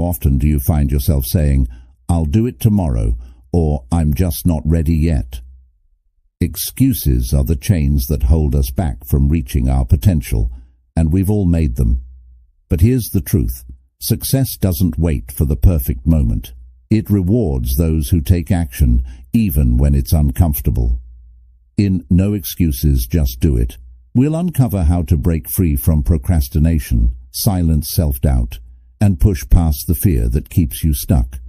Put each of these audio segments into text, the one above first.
How often do you find yourself saying, "I'll do it tomorrow," or "I'm just not ready yet"? Excuses are the chains that hold us back from reaching our potential, and we've all made them. But here's the truth. Success doesn't wait for the perfect moment. It rewards those who take action, even when it's uncomfortable. In No Excuses, Just Do It, we'll uncover how to break free from procrastination, silence self-doubt, and push past the fear that keeps you stuck.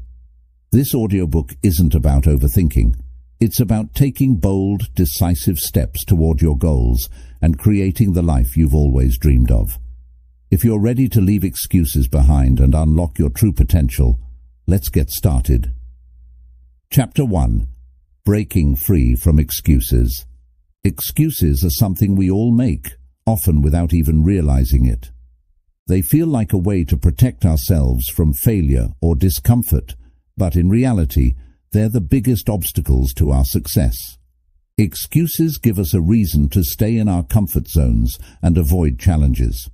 This audiobook isn't about overthinking. It's about taking bold, decisive steps toward your goals and creating the life you've always dreamed of. If you're ready to leave excuses behind and unlock your true potential, let's get started. Chapter 1. Breaking Free from Excuses. Excuses are something we all make, often without even realizing it. They feel like a way to protect ourselves from failure or discomfort, but in reality, they're the biggest obstacles to our success. Excuses give us a reason to stay in our comfort zones and avoid challenges.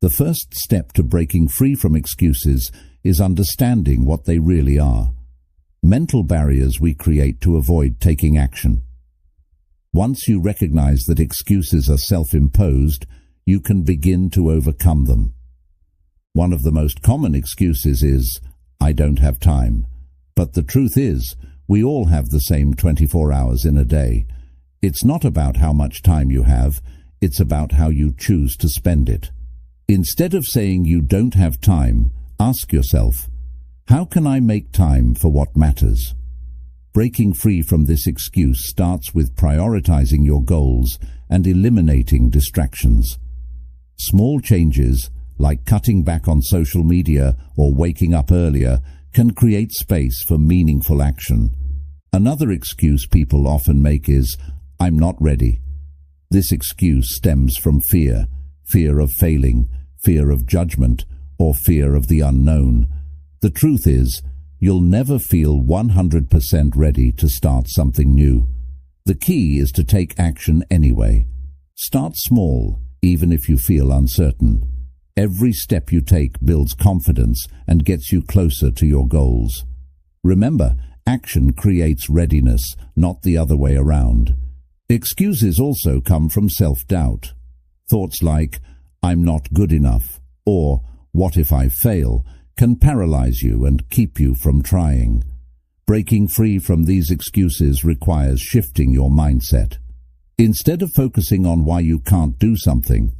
The first step to breaking free from excuses is understanding what they really are. Mental barriers we create to avoid taking action. Once you recognize that excuses are self-imposed, you can begin to overcome them. One of the most common excuses is, "I don't have time." But the truth is, we all have the same 24 hours in a day. It's not about how much time you have, it's about how you choose to spend it. Instead of saying you don't have time, ask yourself, how can I make time for what matters? Breaking free from this excuse starts with prioritizing your goals and eliminating distractions. Small changes, like cutting back on social media or waking up earlier, can create space for meaningful action. Another excuse people often make is, "I'm not ready." This excuse stems from fear of failing, fear of judgment, or fear of the unknown. The truth is, you'll never feel 100% ready to start something new. The key is to take action anyway. Start small, even if you feel uncertain. Every step you take builds confidence and gets you closer to your goals. Remember, action creates readiness, not the other way around. Excuses also come from self-doubt. Thoughts like, "I'm not good enough," or "What if I fail?" can paralyze you and keep you from trying. Breaking free from these excuses requires shifting your mindset. Instead of focusing on why you can't do something,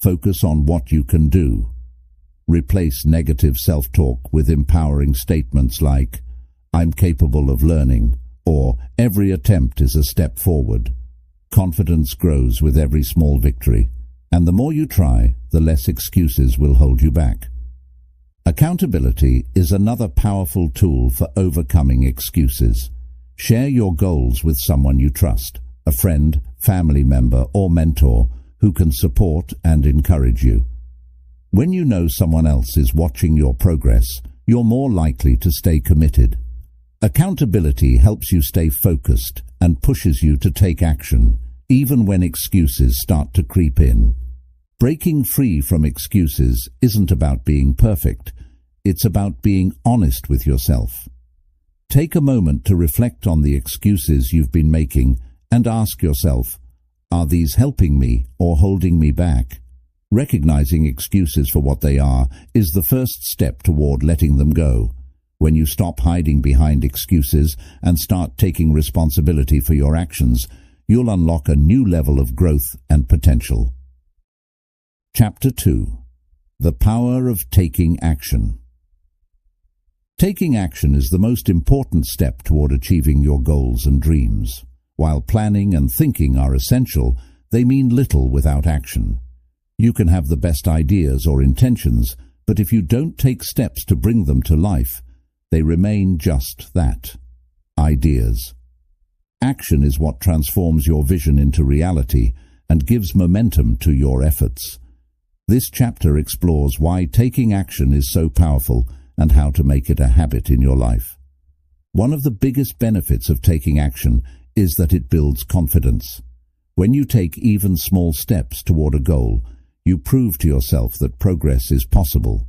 focus on what you can do. Replace negative self-talk with empowering statements like, "I'm capable of learning," or "Every attempt is a step forward." Confidence grows with every small victory, and the more you try, the less excuses will hold you back. Accountability is another powerful tool for overcoming excuses. Share your goals with someone you trust, a friend, family member, or mentor, who can support and encourage you. When you know someone else is watching your progress, you're more likely to stay committed. Accountability helps you stay focused and pushes you to take action, even when excuses start to creep in. Breaking free from excuses isn't about being perfect, it's about being honest with yourself. Take a moment to reflect on the excuses you've been making and ask yourself, are these helping me or holding me back? Recognizing excuses for what they are is the first step toward letting them go. When you stop hiding behind excuses and start taking responsibility for your actions, you'll unlock a new level of growth and potential. Chapter 2. The Power of Taking Action. Taking action is the most important step toward achieving your goals and dreams. While planning and thinking are essential, they mean little without action. You can have the best ideas or intentions, but if you don't take steps to bring them to life, they remain just that, ideas. Action is what transforms your vision into reality and gives momentum to your efforts. This chapter explores why taking action is so powerful and how to make it a habit in your life. One of the biggest benefits of taking action is that it builds confidence. When you take even small steps toward a goal, you prove to yourself that progress is possible.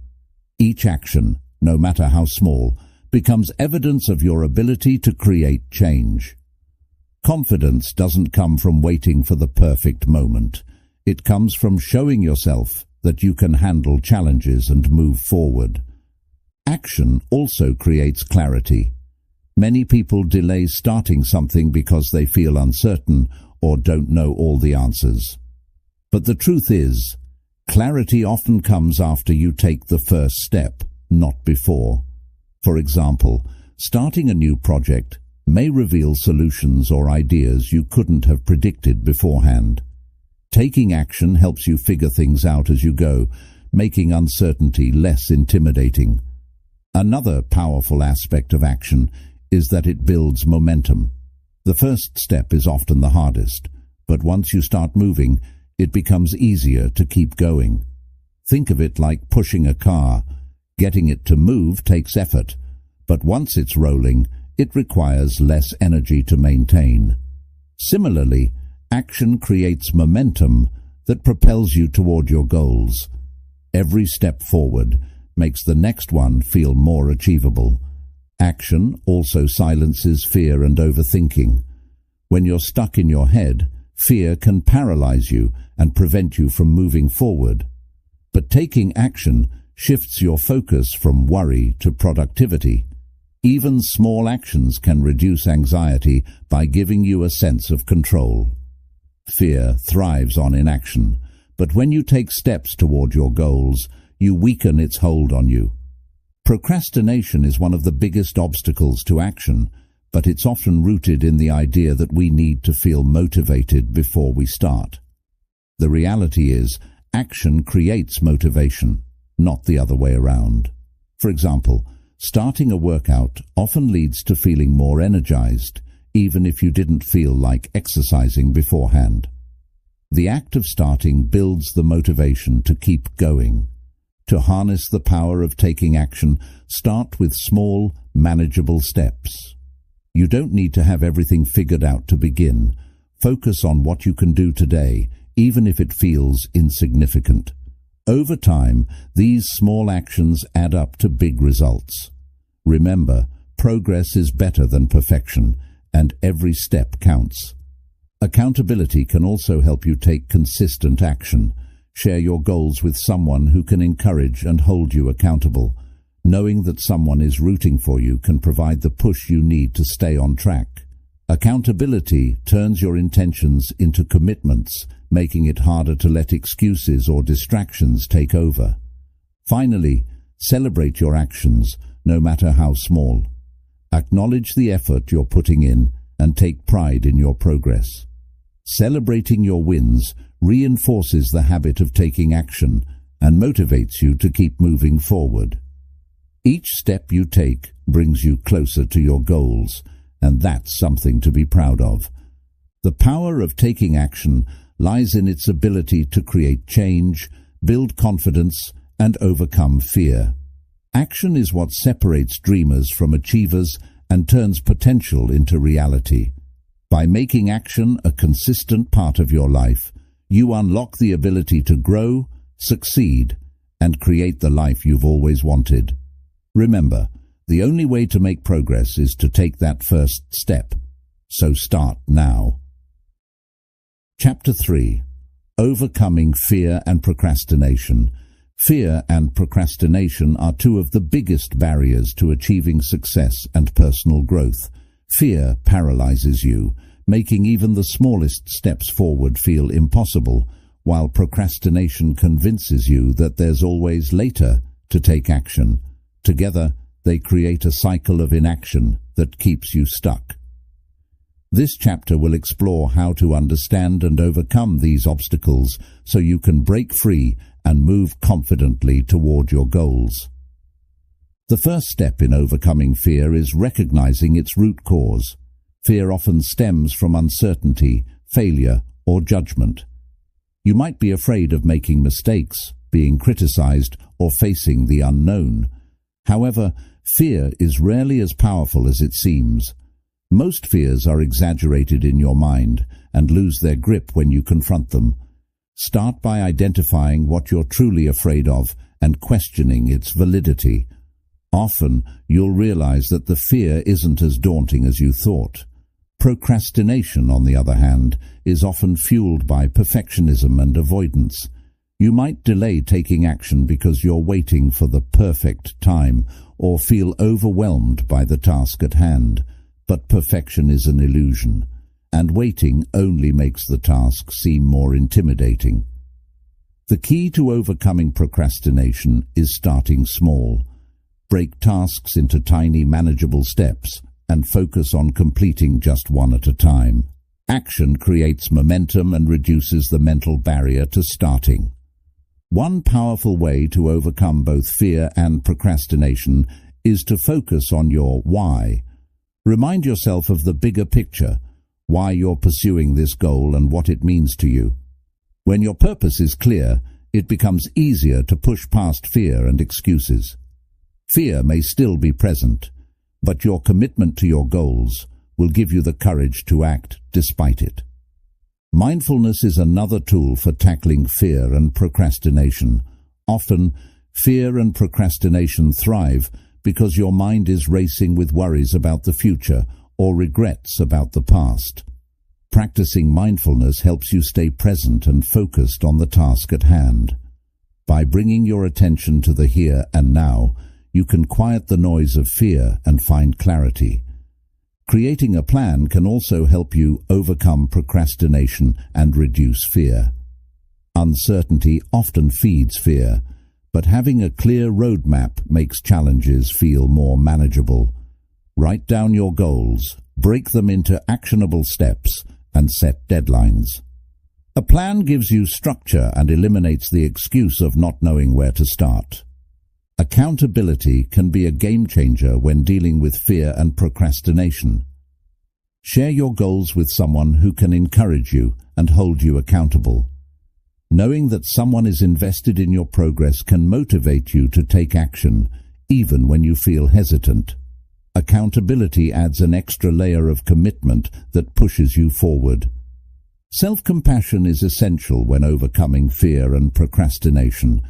Each action, no matter how small, becomes evidence of your ability to create change. Confidence doesn't come from waiting for the perfect moment. It comes from showing yourself that you can handle challenges and move forward. Action also creates clarity. Many people delay starting something because they feel uncertain or don't know all the answers. But the truth is, clarity often comes after you take the first step, not before. For example, starting a new project may reveal solutions or ideas you couldn't have predicted beforehand. Taking action helps you figure things out as you go, making uncertainty less intimidating. Another powerful aspect of action is that it builds momentum. The first step is often the hardest, but once you start moving, it becomes easier to keep going. Think of it like pushing a car. Getting it to move takes effort, but once it's rolling, it requires less energy to maintain. Similarly, action creates momentum that propels you toward your goals. Every step forward makes the next one feel more achievable. Action also silences fear and overthinking. When you're stuck in your head, fear can paralyze you and prevent you from moving forward. But taking action shifts your focus from worry to productivity. Even small actions can reduce anxiety by giving you a sense of control. Fear thrives on inaction, but when you take steps toward your goals, you weaken its hold on you. Procrastination is one of the biggest obstacles to action, but it's often rooted in the idea that we need to feel motivated before we start. The reality is, action creates motivation, not the other way around. For example, starting a workout often leads to feeling more energized, even if you didn't feel like exercising beforehand. The act of starting builds the motivation to keep going. To harness the power of taking action, start with small, manageable steps. You don't need to have everything figured out to begin. Focus on what you can do today, even if it feels insignificant. Over time, these small actions add up to big results. Remember, progress is better than perfection, and every step counts. Accountability can also help you take consistent action. Share your goals with someone who can encourage and hold you accountable. Knowing that someone is rooting for you can provide the push you need to stay on track. Accountability turns your intentions into commitments, making it harder to let excuses or distractions take over. Finally, celebrate your actions, no matter how small. Acknowledge the effort you're putting in and take pride in your progress. Celebrating your wins reinforces the habit of taking action and motivates you to keep moving forward. Each step you take brings you closer to your goals, and that's something to be proud of. The power of taking action lies in its ability to create change, build confidence, and overcome fear. Action is what separates dreamers from achievers and turns potential into reality. By making action a consistent part of your life, you unlock the ability to grow, succeed, and create the life you've always wanted. Remember, the only way to make progress is to take that first step. So start now. Chapter 3. Overcoming Fear and Procrastination. Fear and procrastination are two of the biggest barriers to achieving success and personal growth. Fear paralyzes you, making even the smallest steps forward feel impossible, while procrastination convinces you that there's always later to take action. Together, they create a cycle of inaction that keeps you stuck. This chapter will explore how to understand and overcome these obstacles so you can break free and move confidently toward your goals. The first step in overcoming fear is recognizing its root cause. Fear often stems from uncertainty, failure, or judgment. You might be afraid of making mistakes, being criticized, or facing the unknown. However, fear is rarely as powerful as it seems. Most fears are exaggerated in your mind and lose their grip when you confront them. Start by identifying what you're truly afraid of and questioning its validity. Often, you'll realize that the fear isn't as daunting as you thought. Procrastination, on the other hand, is often fueled by perfectionism and avoidance. You might delay taking action because you're waiting for the perfect time or feel overwhelmed by the task at hand. But perfection is an illusion, and waiting only makes the task seem more intimidating. The key to overcoming procrastination is starting small. Break tasks into tiny, manageable steps and focus on completing just one at a time. Action creates momentum and reduces the mental barrier to starting. One powerful way to overcome both fear and procrastination is to focus on your why. Remind yourself of the bigger picture, why you're pursuing this goal and what it means to you. When your purpose is clear, it becomes easier to push past fear and excuses. Fear may still be present, but your commitment to your goals will give you the courage to act despite it. Mindfulness is another tool for tackling fear and procrastination. Often, fear and procrastination thrive because your mind is racing with worries about the future or regrets about the past. Practicing mindfulness helps you stay present and focused on the task at hand. By bringing your attention to the here and now, you can quiet the noise of fear and find clarity. Creating a plan can also help you overcome procrastination and reduce fear. Uncertainty often feeds fear, but having a clear roadmap makes challenges feel more manageable. Write down your goals, break them into actionable steps, and set deadlines. A plan gives you structure and eliminates the excuse of not knowing where to start. Accountability can be a game changer when dealing with fear and procrastination. Share your goals with someone who can encourage you and hold you accountable. Knowing that someone is invested in your progress can motivate you to take action, even when you feel hesitant. Accountability adds an extra layer of commitment that pushes you forward. Self-compassion is essential when overcoming fear and procrastination.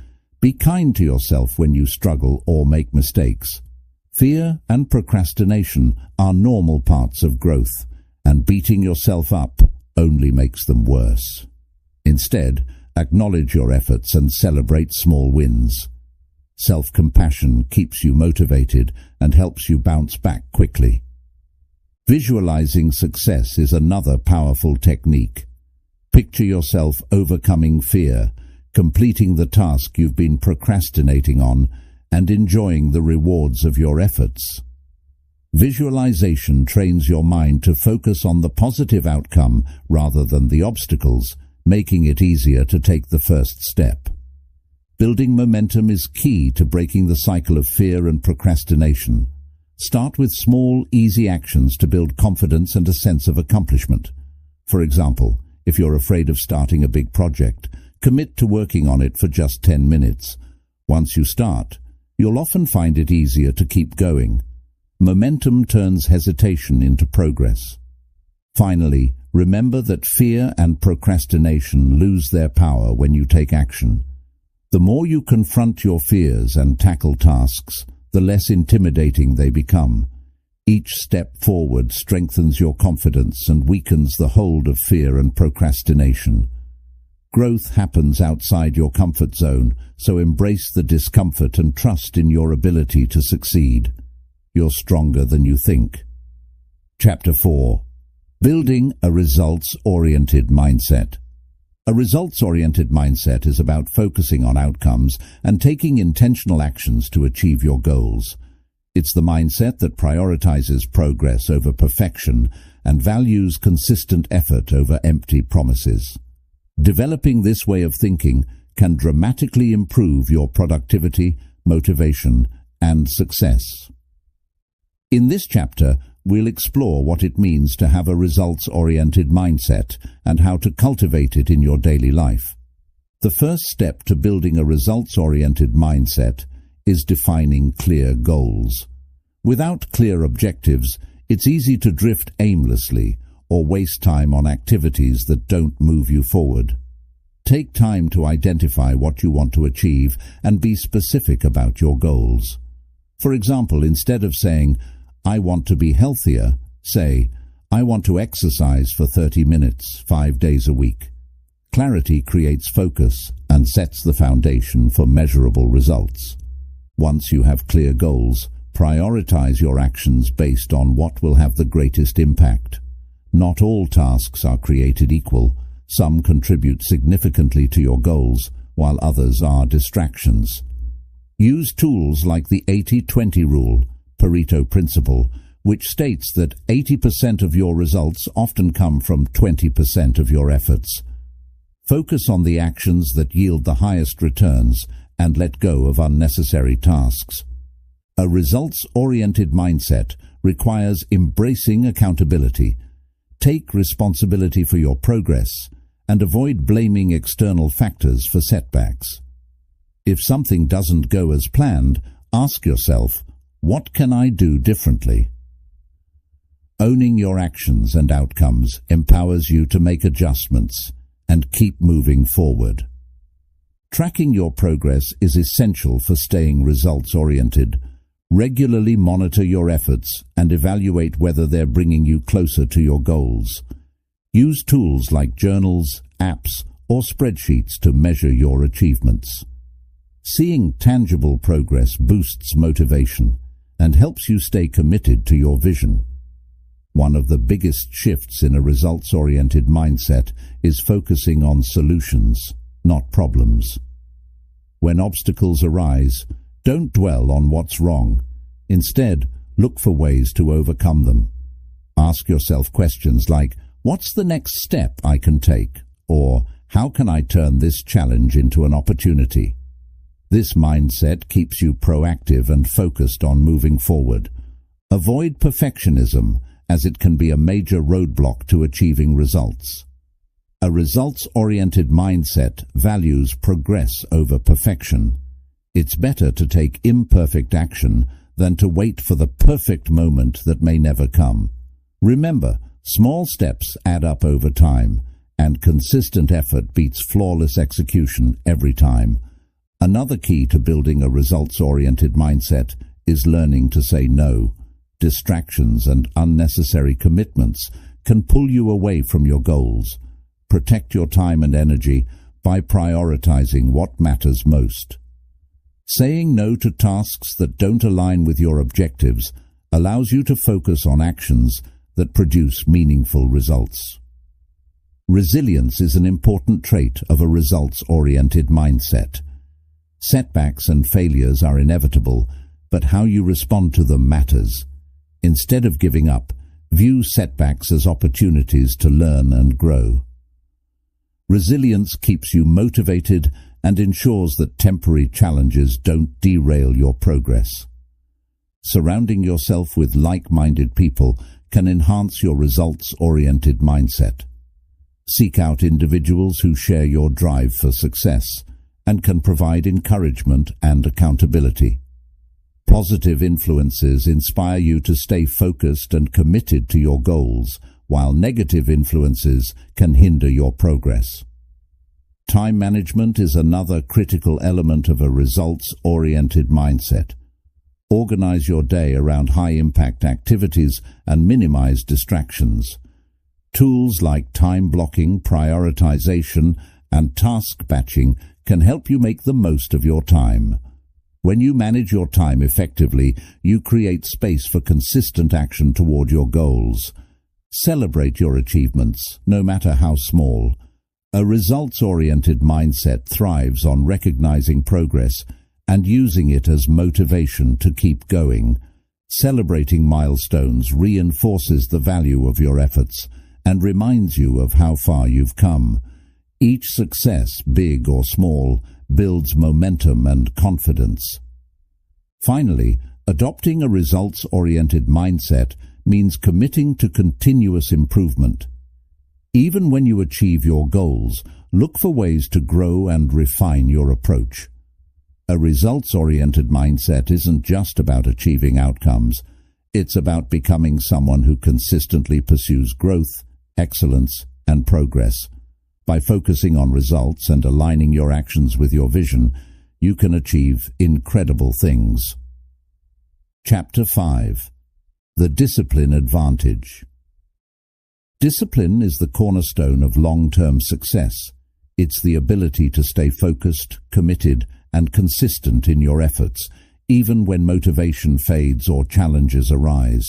Be kind to yourself when you struggle or make mistakes. Fear and procrastination are normal parts of growth, and beating yourself up only makes them worse. Instead, acknowledge your efforts and celebrate small wins. Self-compassion keeps you motivated and helps you bounce back quickly. Visualizing success is another powerful technique. Picture yourself overcoming fear, completing the task you've been procrastinating on, and enjoying the rewards of your efforts. Visualization trains your mind to focus on the positive outcome rather than the obstacles, making it easier to take the first step. Building momentum is key to breaking the cycle of fear and procrastination. Start with small, easy actions to build confidence and a sense of accomplishment. For example, if you're afraid of starting a big project, commit to working on it for just 10 minutes. Once you start, you'll often find it easier to keep going. Momentum turns hesitation into progress. Finally, remember that fear and procrastination lose their power when you take action. The more you confront your fears and tackle tasks, the less intimidating they become. Each step forward strengthens your confidence and weakens the hold of fear and procrastination. Growth happens outside your comfort zone, so embrace the discomfort and trust in your ability to succeed. You're stronger than you think. Chapter 4. Building a results-oriented mindset. A results-oriented mindset is about focusing on outcomes and taking intentional actions to achieve your goals. It's the mindset that prioritizes progress over perfection and values consistent effort over empty promises. Developing this way of thinking can dramatically improve your productivity, motivation, and success. In this chapter, we'll explore what it means to have a results-oriented mindset and how to cultivate it in your daily life. The first step to building a results-oriented mindset is defining clear goals. Without clear objectives, it's easy to drift aimlessly or waste time on activities that don't move you forward. Take time to identify what you want to achieve and be specific about your goals. For example, instead of saying, "I want to be healthier," say, "I want to exercise for 30 minutes, 5 days a week." Clarity creates focus and sets the foundation for measurable results. Once you have clear goals, prioritize your actions based on what will have the greatest impact. Not all tasks are created equal. Some contribute significantly to your goals, while others are distractions. Use tools like the 80-20 rule, Pareto principle, which states that 80% of your results often come from 20% of your efforts. Focus on the actions that yield the highest returns and let go of unnecessary tasks. A results-oriented mindset requires embracing accountability. Take responsibility for your progress and avoid blaming external factors for setbacks. If something doesn't go as planned, ask yourself, what can I do differently? Owning your actions and outcomes empowers you to make adjustments and keep moving forward. Tracking your progress is essential for staying results-oriented. Regularly monitor your efforts and evaluate whether they're bringing you closer to your goals. Use tools like journals, apps, or spreadsheets to measure your achievements. Seeing tangible progress boosts motivation and helps you stay committed to your vision. One of the biggest shifts in a results-oriented mindset is focusing on solutions, not problems. When obstacles arise, don't dwell on what's wrong. Instead, look for ways to overcome them. Ask yourself questions like, what's the next step I can take? Or, how can I turn this challenge into an opportunity? This mindset keeps you proactive and focused on moving forward. Avoid perfectionism, as it can be a major roadblock to achieving results. A results-oriented mindset values progress over perfection. It's better to take imperfect action than to wait for the perfect moment that may never come. Remember, small steps add up over time, and consistent effort beats flawless execution every time. Another key to building a results-oriented mindset is learning to say no. Distractions and unnecessary commitments can pull you away from your goals. Protect your time and energy by prioritizing what matters most. Saying no to tasks that don't align with your objectives allows you to focus on actions that produce meaningful results. Resilience is an important trait of a results-oriented mindset. Setbacks and failures are inevitable, but how you respond to them matters. Instead of giving up, view setbacks as opportunities to learn and grow. Resilience keeps you motivated and ensures that temporary challenges don't derail your progress. Surrounding yourself with like-minded people can enhance your results-oriented mindset. Seek out individuals who share your drive for success and can provide encouragement and accountability. Positive influences inspire you to stay focused and committed to your goals, while negative influences can hinder your progress. Time management is another critical element of a results-oriented mindset. Organize your day around high-impact activities and minimize distractions. Tools like time blocking, prioritization, and task batching can help you make the most of your time. When you manage your time effectively, you create space for consistent action toward your goals. Celebrate your achievements, no matter how small. A results-oriented mindset thrives on recognizing progress and using it as motivation to keep going. Celebrating milestones reinforces the value of your efforts and reminds you of how far you've come. Each success, big or small, builds momentum and confidence. Finally, adopting a results-oriented mindset means committing to continuous improvement. Even when you achieve your goals, look for ways to grow and refine your approach. A results-oriented mindset isn't just about achieving outcomes. It's about becoming someone who consistently pursues growth, excellence, and progress. By focusing on results and aligning your actions with your vision, you can achieve incredible things. Chapter 5. The Discipline Advantage. Discipline is the cornerstone of long-term success. It's the ability to stay focused, committed, and consistent in your efforts, even when motivation fades or challenges arise.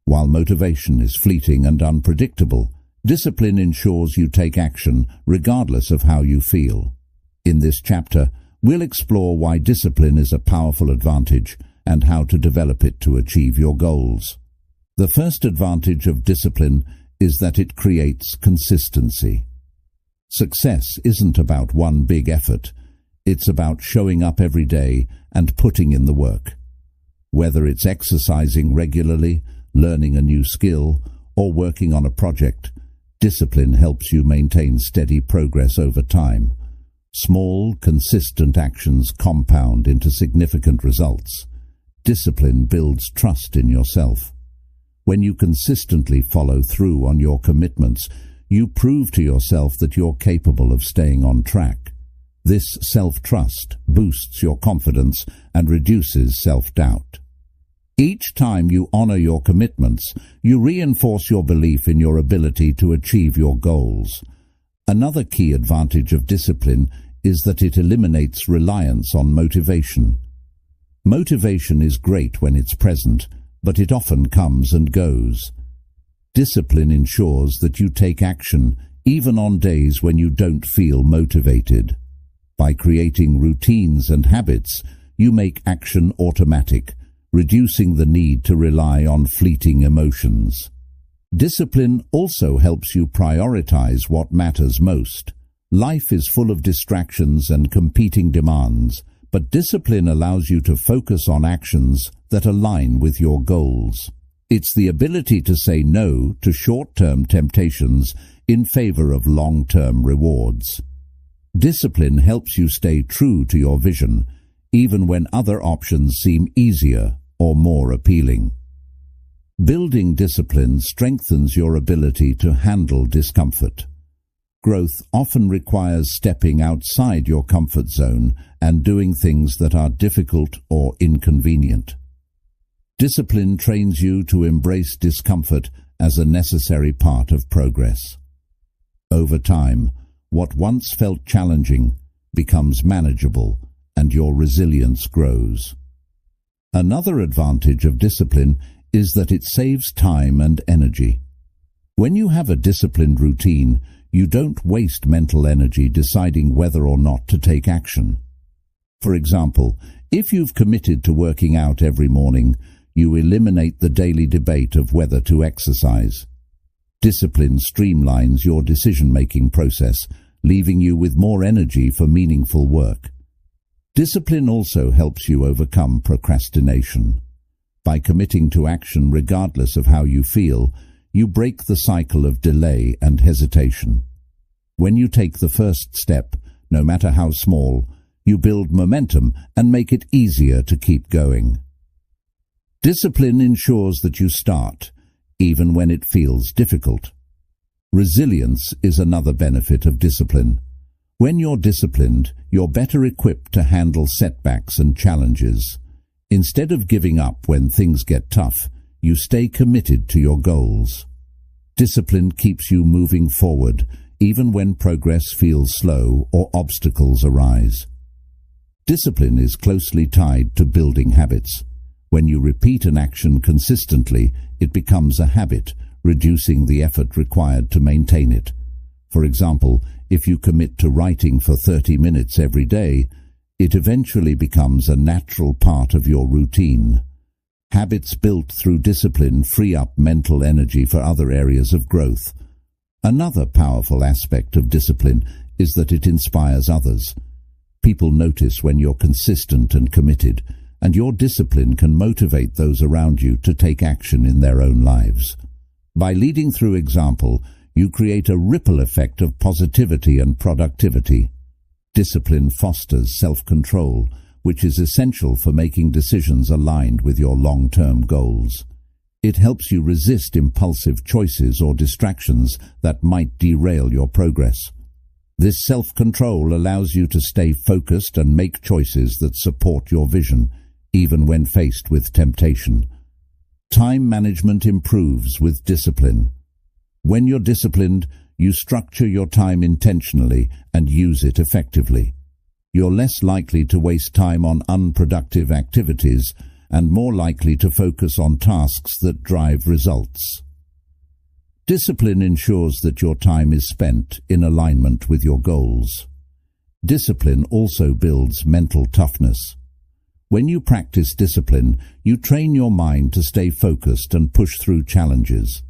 While motivation is fleeting and unpredictable, discipline ensures you take action regardless of how you feel. In this chapter, we'll explore why discipline is a powerful advantage and how to develop it to achieve your goals. The first advantage of discipline is that it creates consistency. Success isn't about one big effort. It's about showing up every day and putting in the work. Whether it's exercising regularly, learning a new skill, or working on a project, discipline helps you maintain steady progress over time. Small, consistent actions compound into significant results. Discipline builds trust in yourself. When you consistently follow through on your commitments, you prove to yourself that you're capable of staying on track. This self-trust boosts your confidence and reduces self-doubt. Each time you honor your commitments, you reinforce your belief in your ability to achieve your goals. Another key advantage of discipline is that it eliminates reliance on motivation. Motivation is great when it's present, but it often comes and goes. Discipline ensures that you take action even on days when you don't feel motivated. By creating routines and habits, you make action automatic, reducing the need to rely on fleeting emotions. Discipline also helps you prioritize what matters most. Life is full of distractions and competing demands, but discipline allows you to focus on actions that align with your goals. It's the ability to say no to short-term temptations in favor of long-term rewards. Discipline helps you stay true to your vision, even when other options seem easier or more appealing. Building discipline strengthens your ability to handle discomfort. Growth often requires stepping outside your comfort zone and doing things that are difficult or inconvenient. Discipline trains you to embrace discomfort as a necessary part of progress. Over time, what once felt challenging becomes manageable and your resilience grows. Another advantage of discipline is that it saves time and energy. When you have a disciplined routine, you don't waste mental energy deciding whether or not to take action. For example, if you've committed to working out every morning, you eliminate the daily debate of whether to exercise. Discipline streamlines your decision-making process, leaving you with more energy for meaningful work. Discipline also helps you overcome procrastination. By committing to action regardless of how you feel, you break the cycle of delay and hesitation. When you take the first step, no matter how small, you build momentum and make it easier to keep going. Discipline ensures that you start, even when it feels difficult. Resilience is another benefit of discipline. When you're disciplined, you're better equipped to handle setbacks and challenges. Instead of giving up when things get tough, you stay committed to your goals. Discipline keeps you moving forward, even when progress feels slow or obstacles arise. Discipline is closely tied to building habits. When you repeat an action consistently, it becomes a habit, reducing the effort required to maintain it. For example, if you commit to writing for 30 minutes every day, it eventually becomes a natural part of your routine. Habits built through discipline free up mental energy for other areas of growth. Another powerful aspect of discipline is that it inspires others. People notice when you're consistent and committed, and your discipline can motivate those around you to take action in their own lives. By leading through example, you create a ripple effect of positivity and productivity. Discipline fosters self-control, which is essential for making decisions aligned with your long-term goals. It helps you resist impulsive choices or distractions that might derail your progress. This self-control allows you to stay focused and make choices that support your vision, even when faced with temptation. Time management improves with discipline. When you're disciplined, you structure your time intentionally and use it effectively. You're less likely to waste time on unproductive activities and more likely to focus on tasks that drive results. Discipline ensures that your time is spent in alignment with your goals. Discipline also builds mental toughness. When you practice discipline, you train your mind to stay focused and push through challenges.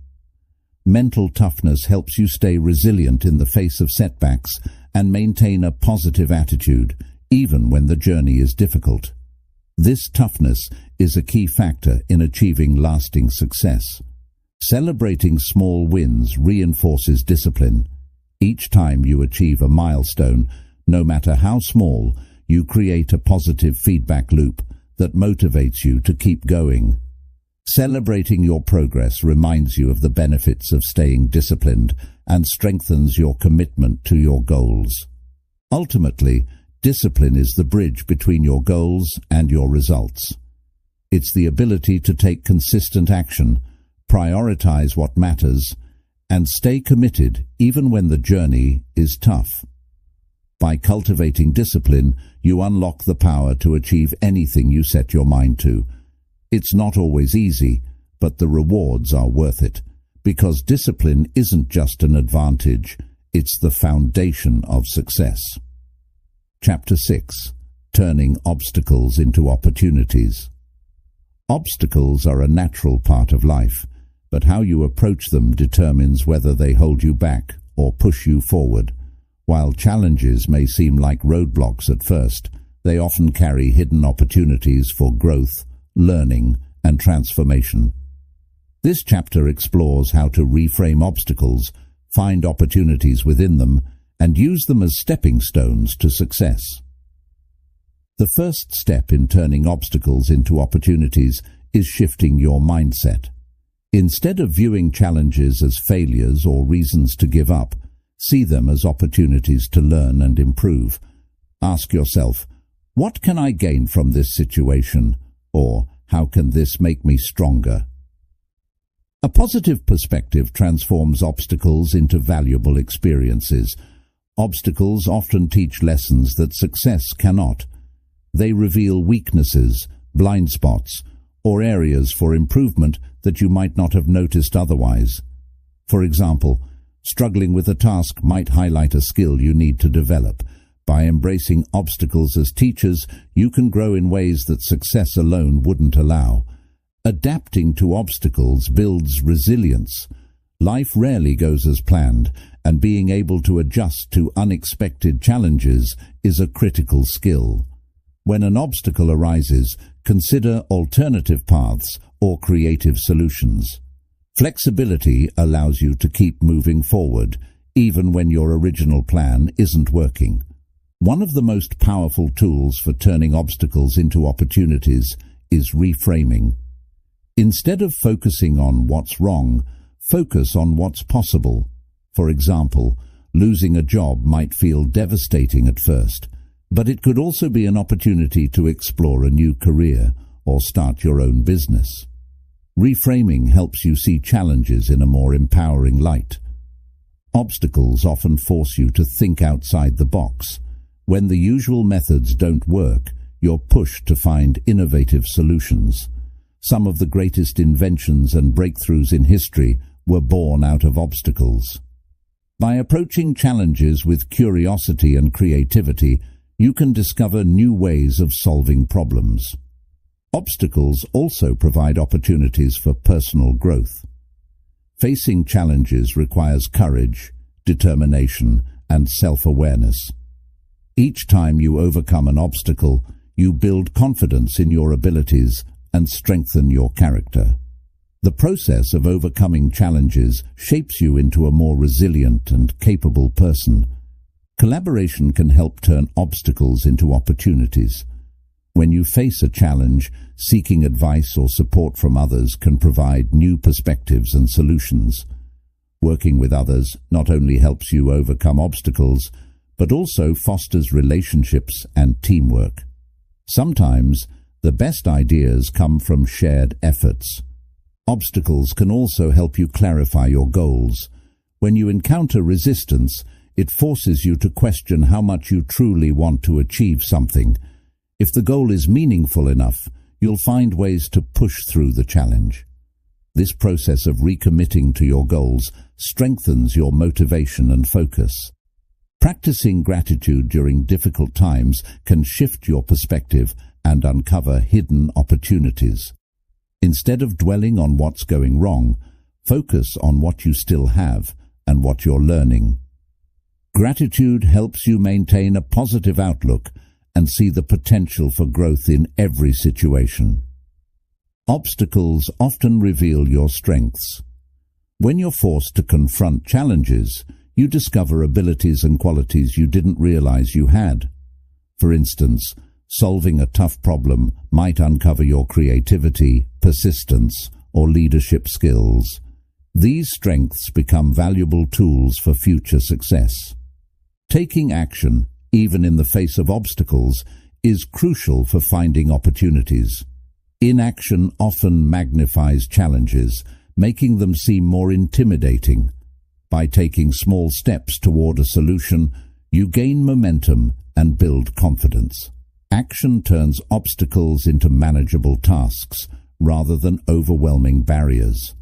Mental toughness helps you stay resilient in the face of setbacks and maintain a positive attitude, even when the journey is difficult. This toughness is a key factor in achieving lasting success. Celebrating small wins reinforces discipline. Each time you achieve a milestone, no matter how small, you create a positive feedback loop that motivates you to keep going. Celebrating your progress reminds you of the benefits of staying disciplined and strengthens your commitment to your goals. Ultimately, discipline is the bridge between your goals and your results. It's the ability to take consistent action, prioritize what matters, and stay committed even when the journey is tough. By cultivating discipline, you unlock the power to achieve anything you set your mind to. It's not always easy, but the rewards are worth it, because discipline isn't just an advantage, it's the foundation of success. Chapter 6. Turning obstacles into opportunities. Obstacles are a natural part of life, but how you approach them determines whether they hold you back or push you forward. While challenges may seem like roadblocks at first, they often carry hidden opportunities for growth, learning, and transformation. This chapter explores how to reframe obstacles, find opportunities within them, and use them as stepping stones to success. The first step in turning obstacles into opportunities is shifting your mindset. Instead of viewing challenges as failures or reasons to give up, see them as opportunities to learn and improve. Ask yourself, what can I gain from this situation? Or how can this make me stronger? A positive perspective transforms obstacles into valuable experiences. Obstacles often teach lessons that success cannot. They reveal weaknesses, blind spots, or areas for improvement that you might not have noticed otherwise. For example, struggling with a task might highlight a skill you need to develop. By embracing obstacles as teachers, you can grow in ways that success alone wouldn't allow. Adapting to obstacles builds resilience. Life rarely goes as planned, and being able to adjust to unexpected challenges is a critical skill. When an obstacle arises, consider alternative paths or creative solutions. Flexibility allows you to keep moving forward, even when your original plan isn't working. One of the most powerful tools for turning obstacles into opportunities is reframing. Instead of focusing on what's wrong, focus on what's possible. For example, losing a job might feel devastating at first, but it could also be an opportunity to explore a new career or start your own business. Reframing helps you see challenges in a more empowering light. Obstacles often force you to think outside the box. When the usual methods don't work, you're pushed to find innovative solutions. Some of the greatest inventions and breakthroughs in history were born out of obstacles. By approaching challenges with curiosity and creativity, you can discover new ways of solving problems. Obstacles also provide opportunities for personal growth. Facing challenges requires courage, determination, and self-awareness. Each time you overcome an obstacle, you build confidence in your abilities and strengthen your character. The process of overcoming challenges shapes you into a more resilient and capable person. Collaboration can help turn obstacles into opportunities. When you face a challenge, seeking advice or support from others can provide new perspectives and solutions. Working with others not only helps you overcome obstacles, but also fosters relationships and teamwork. Sometimes, The best ideas come from shared efforts. Obstacles can also help you clarify your goals. When you encounter resistance, it forces you to question how much you truly want to achieve something. If the goal is meaningful enough, you'll find ways to push through the challenge. This process of recommitting to your goals strengthens your motivation and focus. Practicing gratitude during difficult times can shift your perspective and uncover hidden opportunities. Instead of dwelling on what's going wrong, focus on what you still have and what you're learning. Gratitude helps you maintain a positive outlook and see the potential for growth in every situation. Obstacles often reveal your strengths. When you're forced to confront challenges, you discover abilities and qualities you didn't realize you had. For instance, solving a tough problem might uncover your creativity, persistence, or leadership skills. These strengths become valuable tools for future success. Taking action, even in the face of obstacles, is crucial for finding opportunities. Inaction often magnifies challenges, making them seem more intimidating. By taking small steps toward a solution, you gain momentum and build confidence. Action turns obstacles into manageable tasks rather than overwhelming barriers.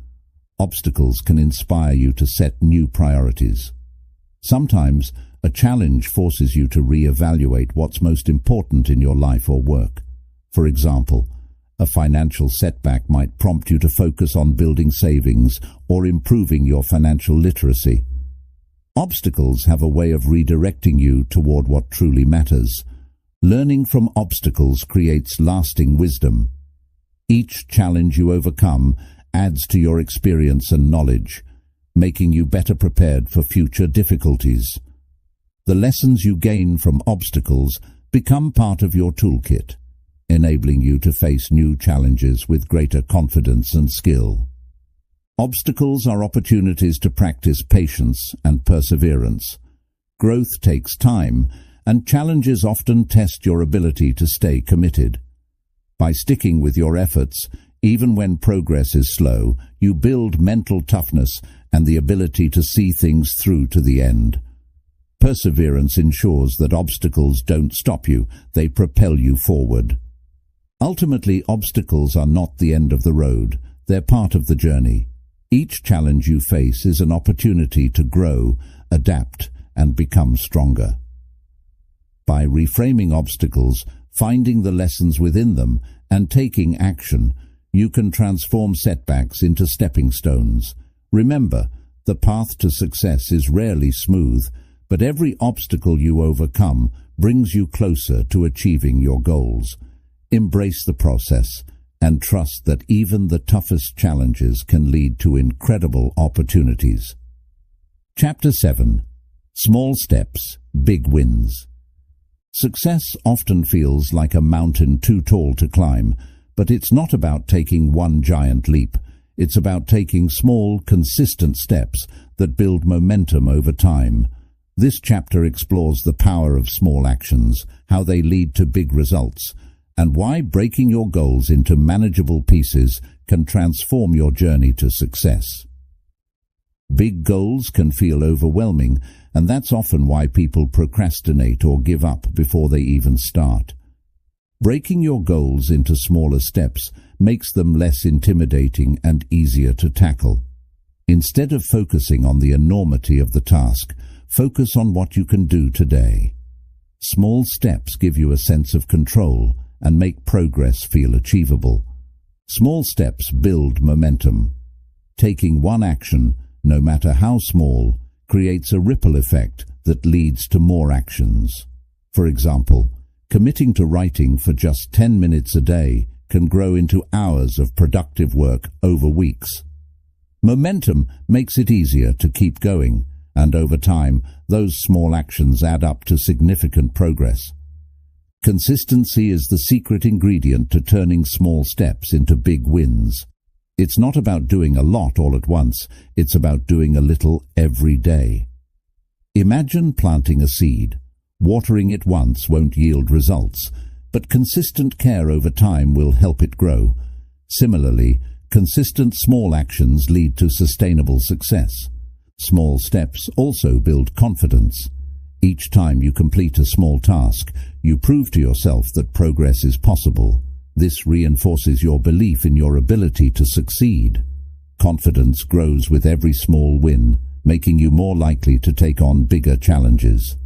Obstacles can inspire you to set new priorities. Sometimes, a challenge forces you to re-evaluate what's most important in your life or work. For example, a financial setback might prompt you to focus on building savings or improving your financial literacy. Obstacles have a way of redirecting you toward what truly matters. Learning from obstacles creates lasting wisdom. Each challenge you overcome adds to your experience and knowledge, making you better prepared for future difficulties. The lessons you gain from obstacles become part of your toolkit, enabling you to face new challenges with greater confidence and skill. Obstacles are opportunities to practice patience and perseverance. Growth takes time, and challenges often test your ability to stay committed. By sticking with your efforts, even when progress is slow, you build mental toughness and the ability to see things through to the end. Perseverance ensures that obstacles don't stop you, they propel you forward. Ultimately, obstacles are not the end of the road, they're part of the journey. Each challenge you face is an opportunity to grow, adapt, and become stronger. By reframing obstacles, finding the lessons within them, and taking action, you can transform setbacks into stepping stones. Remember, the path to success is rarely smooth, but every obstacle you overcome brings you closer to achieving your goals. Embrace the process and trust that even the toughest challenges can lead to incredible opportunities. Chapter 7. Small Steps, Big Wins. Success often feels like a mountain too tall to climb, but it's not about taking one giant leap. It's about taking small, consistent steps that build momentum over time. This chapter explores the power of small actions, how they lead to big results, and why breaking your goals into manageable pieces can transform your journey to success. Big goals can feel overwhelming, and that's often why people procrastinate or give up before they even start. Breaking your goals into smaller steps makes them less intimidating and easier to tackle. Instead of focusing on the enormity of the task, focus on what you can do today. Small steps give you a sense of control and make progress feel achievable. Small steps build momentum. Taking one action, no matter how small, creates a ripple effect that leads to more actions. For example, committing to writing for just 10 minutes a day can grow into hours of productive work over weeks. Momentum makes it easier to keep going, and over time, those small actions add up to significant progress. Consistency is the secret ingredient to turning small steps into big wins. It's not about doing a lot all at once, it's about doing a little every day. Imagine planting a seed. Watering it once won't yield results, but consistent care over time will help it grow. Similarly, consistent small actions lead to sustainable success. Small steps also build confidence. Each time you complete a small task, you prove to yourself that progress is possible. This reinforces your belief in your ability to succeed. Confidence grows with every small win, making you more likely to take on bigger challenges.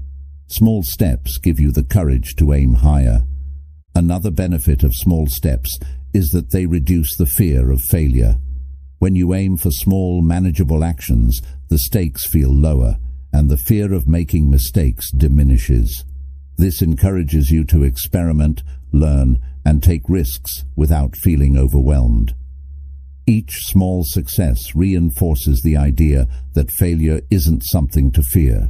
Small steps give you the courage to aim higher. Another benefit of small steps is that they reduce the fear of failure. When you aim for small, manageable actions, the stakes feel lower, and the fear of making mistakes diminishes. This encourages you to experiment, learn, and take risks without feeling overwhelmed. Each small success reinforces the idea that failure isn't something to fear.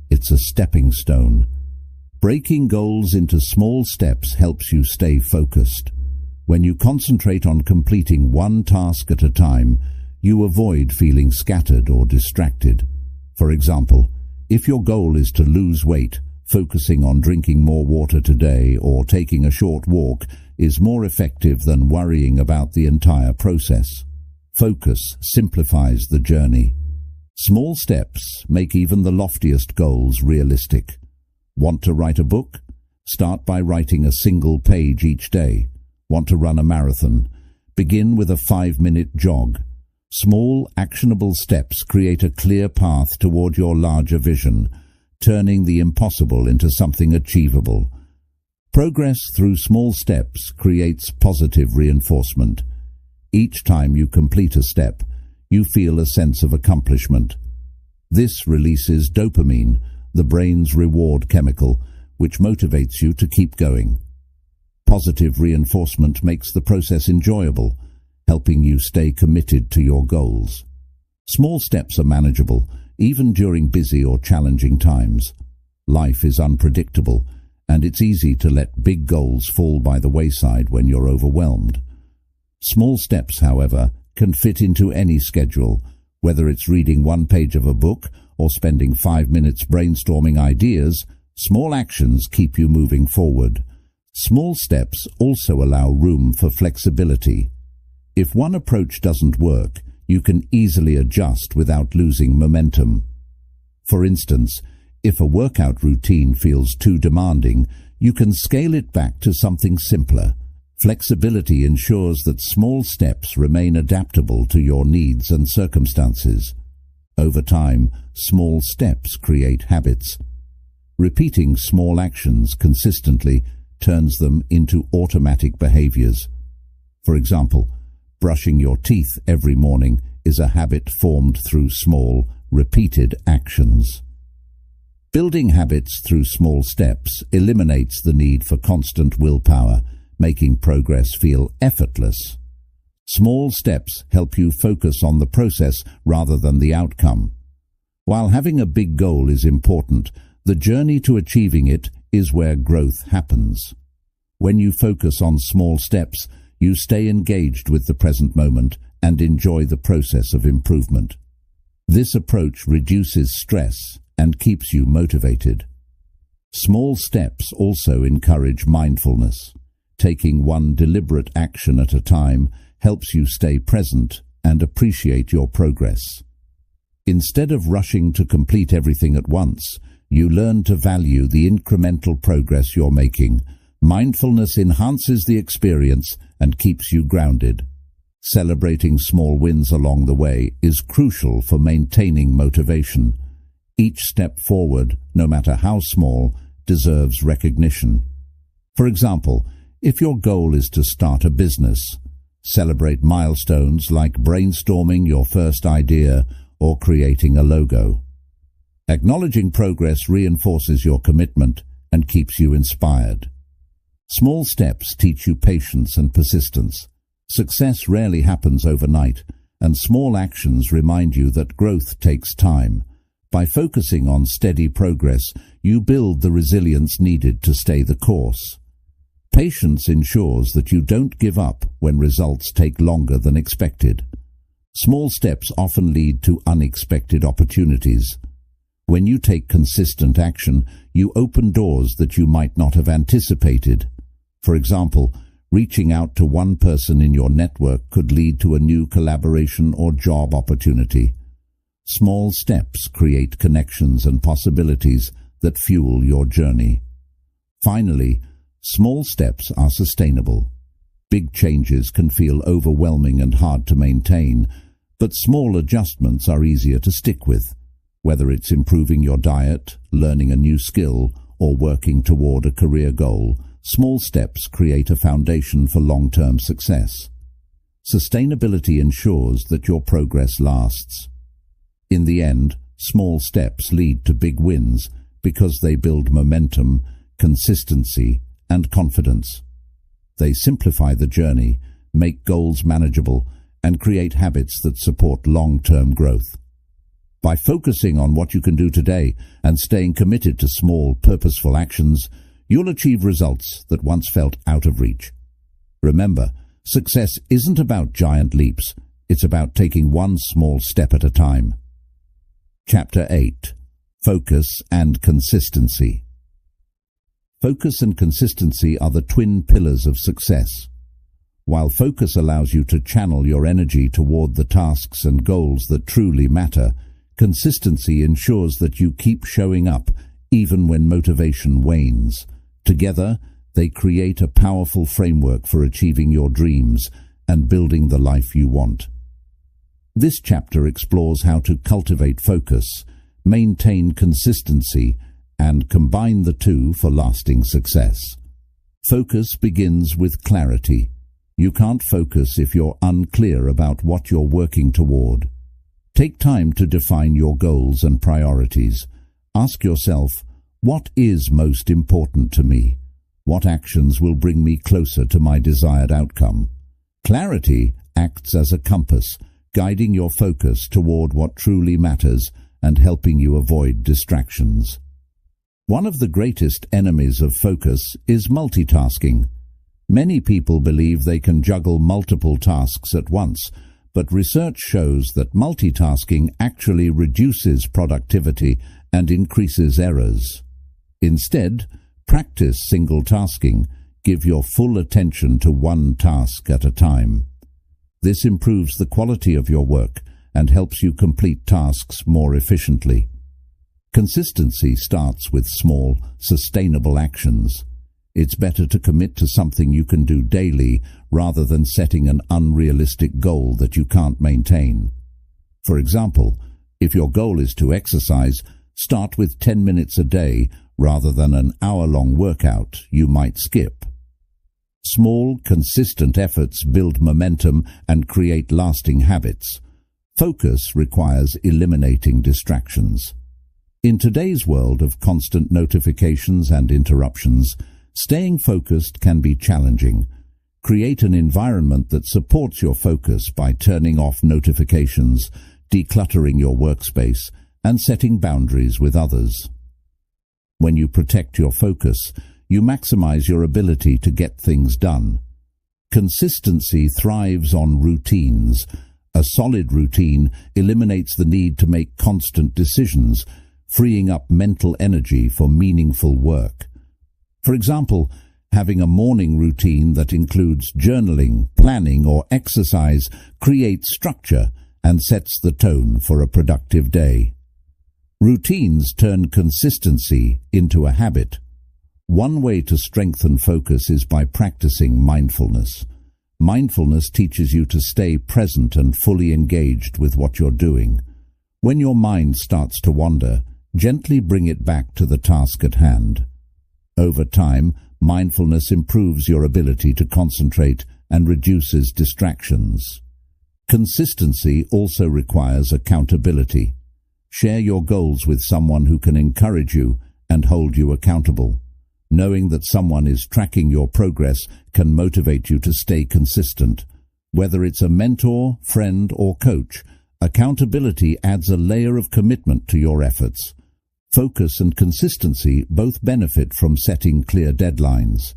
It's a stepping stone. Breaking goals into small steps helps you stay focused. When you concentrate on completing one task at a time, you avoid feeling scattered or distracted. For example, if your goal is to lose weight, focusing on drinking more water today or taking a short walk is more effective than worrying about the entire process. Focus simplifies the journey. Small steps make even the loftiest goals realistic. Want to write a book? Start by writing a single page each day. Want to run a marathon? Begin with a 5-minute jog. Small, actionable steps create a clear path toward your larger vision, turning the impossible into something achievable. Progress through small steps creates positive reinforcement. Each time you complete a step, you feel a sense of accomplishment. This releases dopamine, the brain's reward chemical, which motivates you to keep going. Positive reinforcement makes the process enjoyable, helping you stay committed to your goals. Small steps are manageable, even during busy or challenging times. Life is unpredictable, and it's easy to let big goals fall by the wayside when you're overwhelmed. Small steps, however, can fit into any schedule, whether it's reading one page of a book or spending 5 minutes brainstorming ideas. Small actions keep you moving forward. Small steps also allow room for flexibility. If one approach doesn't work, you can easily adjust without losing momentum. For instance, if a workout routine feels too demanding, you can scale it back to something simpler. Flexibility ensures that small steps remain adaptable to your needs and circumstances. Over time, small steps create habits. Repeating small actions consistently turns them into automatic behaviors. For example, brushing your teeth every morning is a habit formed through small, repeated actions. Building habits through small steps eliminates the need for constant willpower, making progress feel effortless. Small steps help you focus on the process rather than the outcome. While having a big goal is important, the journey to achieving it is where growth happens. When you focus on small steps, you stay engaged with the present moment and enjoy the process of improvement. This approach reduces stress and keeps you motivated. Small steps also encourage mindfulness. Taking one deliberate action at a time helps you stay present and appreciate your progress. Instead of rushing to complete everything at once, you learn to value the incremental progress you're making. Mindfulness enhances the experience and keeps you grounded. Celebrating small wins along the way is crucial for maintaining motivation. Each step forward, no matter how small, deserves recognition. For example, if your goal is to start a business, celebrate milestones like brainstorming your first idea or creating a logo. Acknowledging progress reinforces your commitment and keeps you inspired. Small steps teach you patience and persistence. Success rarely happens overnight, and small actions remind you that growth takes time. By focusing on steady progress, you build the resilience needed to stay the course. Patience ensures that you don't give up when results take longer than expected. Small steps often lead to unexpected opportunities. When you take consistent action, you open doors that you might not have anticipated. For example, reaching out to one person in your network could lead to a new collaboration or job opportunity. Small steps create connections and possibilities that fuel your journey. Finally, small steps are sustainable. Big changes can feel overwhelming and hard to maintain, but small adjustments are easier to stick with. Whether it's improving your diet, learning a new skill, or working toward a career goal, small steps create a foundation for long-term success. Sustainability ensures that your progress lasts. In the end, small steps lead to big wins because they build momentum, consistency, and confidence. They simplify the journey, make goals manageable, and create habits that support long-term growth. By focusing on what you can do today and staying committed to small, purposeful actions, you'll achieve results that once felt out of reach. Remember, success isn't about giant leaps. It's about taking one small step at a time. Chapter 8. Focus and Consistency. Focus and consistency are the twin pillars of success. While focus allows you to channel your energy toward the tasks and goals that truly matter, consistency ensures that you keep showing up even when motivation wanes. Together, they create a powerful framework for achieving your dreams and building the life you want. This chapter explores how to cultivate focus, maintain consistency, and combine the two for lasting success. Focus begins with clarity. You can't focus if you're unclear about what you're working toward. Take time to define your goals and priorities. Ask yourself, what is most important to me? What actions will bring me closer to my desired outcome? Clarity acts as a compass, guiding your focus toward what truly matters and helping you avoid distractions. One of the greatest enemies of focus is multitasking. Many people believe they can juggle multiple tasks at once, but research shows that multitasking actually reduces productivity and increases errors. Instead, practice single tasking. Give your full attention to one task at a time. This improves the quality of your work and helps you complete tasks more efficiently. Consistency starts with small, sustainable actions. It's better to commit to something you can do daily rather than setting an unrealistic goal that you can't maintain. For example, if your goal is to exercise, start with 10 minutes a day rather than an hour-long workout you might skip. Small, consistent efforts build momentum and create lasting habits. Focus requires eliminating distractions. In today's world of constant notifications and interruptions, staying focused can be challenging. Create an environment that supports your focus by turning off notifications, decluttering your workspace, and setting boundaries with others. When you protect your focus, you maximize your ability to get things done. Consistency thrives on routines. A solid routine eliminates the need to make constant decisions, freeing up mental energy for meaningful work. For example, having a morning routine that includes journaling, planning, or exercise creates structure and sets the tone for a productive day. Routines turn consistency into a habit. One way to strengthen focus is by practicing mindfulness. Mindfulness teaches you to stay present and fully engaged with what you're doing. When your mind starts to wander, gently bring it back to the task at hand. Over time, mindfulness improves your ability to concentrate and reduces distractions. Consistency also requires accountability. Share your goals with someone who can encourage you and hold you accountable. Knowing that someone is tracking your progress can motivate you to stay consistent. Whether it's a mentor, friend, or coach, accountability adds a layer of commitment to your efforts. Focus and consistency both benefit from setting clear deadlines.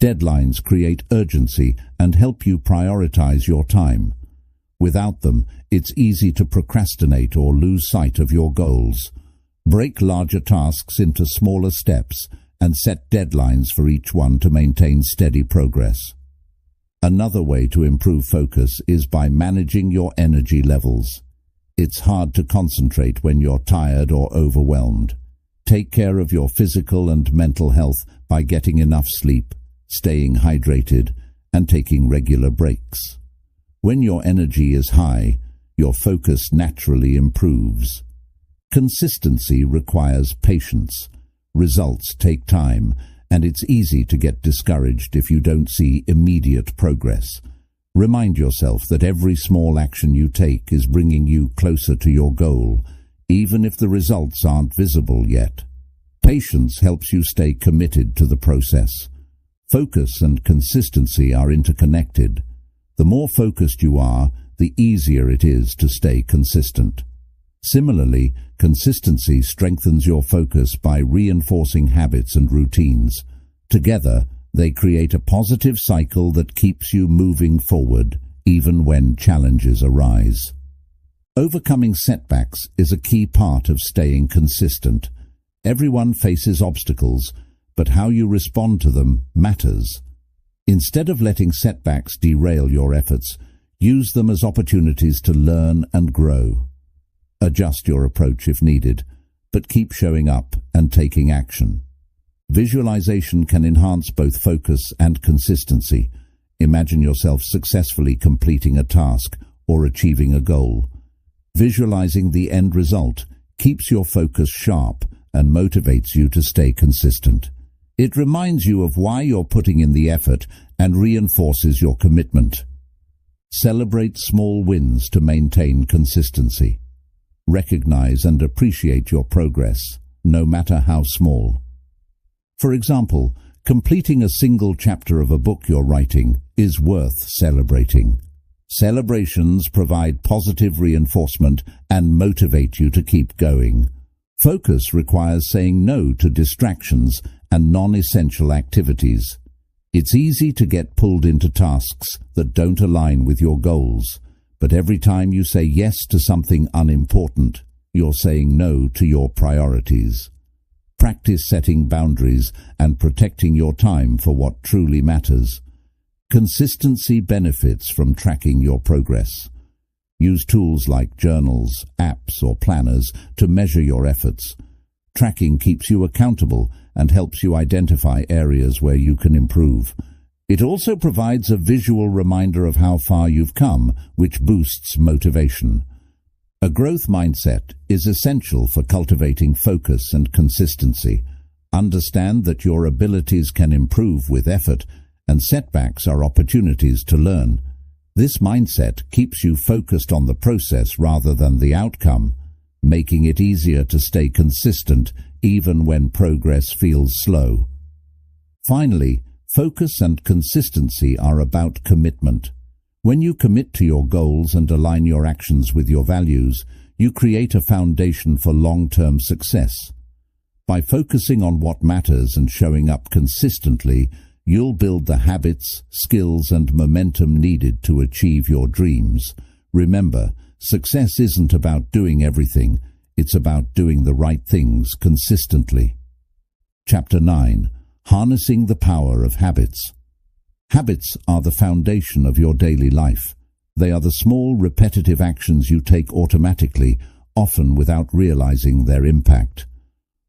Deadlines create urgency and help you prioritize your time. Without them, it's easy to procrastinate or lose sight of your goals. Break larger tasks into smaller steps and set deadlines for each one to maintain steady progress. Another way to improve focus is by managing your energy levels. It's hard to concentrate when you're tired or overwhelmed. Take care of your physical and mental health by getting enough sleep, staying hydrated, and taking regular breaks. When your energy is high, your focus naturally improves. Consistency requires patience. Results take time, and it's easy to get discouraged if you don't see immediate progress. Remind yourself that every small action you take is bringing you closer to your goal, even if the results aren't visible yet. Patience helps you stay committed to the process. Focus and consistency are interconnected. The more focused you are, the easier it is to stay consistent. Similarly, consistency strengthens your focus by reinforcing habits and routines. Together, they create a positive cycle that keeps you moving forward, even when challenges arise. Overcoming setbacks is a key part of staying consistent. Everyone faces obstacles, but how you respond to them matters. Instead of letting setbacks derail your efforts, use them as opportunities to learn and grow. Adjust your approach if needed, but keep showing up and taking action. Visualization can enhance both focus and consistency. Imagine yourself successfully completing a task or achieving a goal. Visualizing the end result keeps your focus sharp and motivates you to stay consistent. It reminds you of why you're putting in the effort and reinforces your commitment. Celebrate small wins to maintain consistency. Recognize and appreciate your progress, no matter how small. For example, completing a single chapter of a book you're writing is worth celebrating. Celebrations provide positive reinforcement and motivate you to keep going. Focus requires saying no to distractions and non-essential activities. It's easy to get pulled into tasks that don't align with your goals, but every time you say yes to something unimportant, you're saying no to your priorities. Practice setting boundaries and protecting your time for what truly matters. Consistency benefits from tracking your progress. Use tools like journals, apps, or planners to measure your efforts. Tracking keeps you accountable and helps you identify areas where you can improve. It also provides a visual reminder of how far you've come, which boosts motivation. A growth mindset is essential for cultivating focus and consistency. Understand that your abilities can improve with effort, and setbacks are opportunities to learn. This mindset keeps you focused on the process rather than the outcome, making it easier to stay consistent even when progress feels slow. Finally, focus and consistency are about commitment. When you commit to your goals and align your actions with your values, you create a foundation for long-term success. By focusing on what matters and showing up consistently, you'll build the habits, skills, and momentum needed to achieve your dreams. Remember, success isn't about doing everything, it's about doing the right things consistently. Chapter 9. Harnessing the Power of Habits. Habits are the foundation of your daily life. They are the small, repetitive actions you take automatically, often without realizing their impact.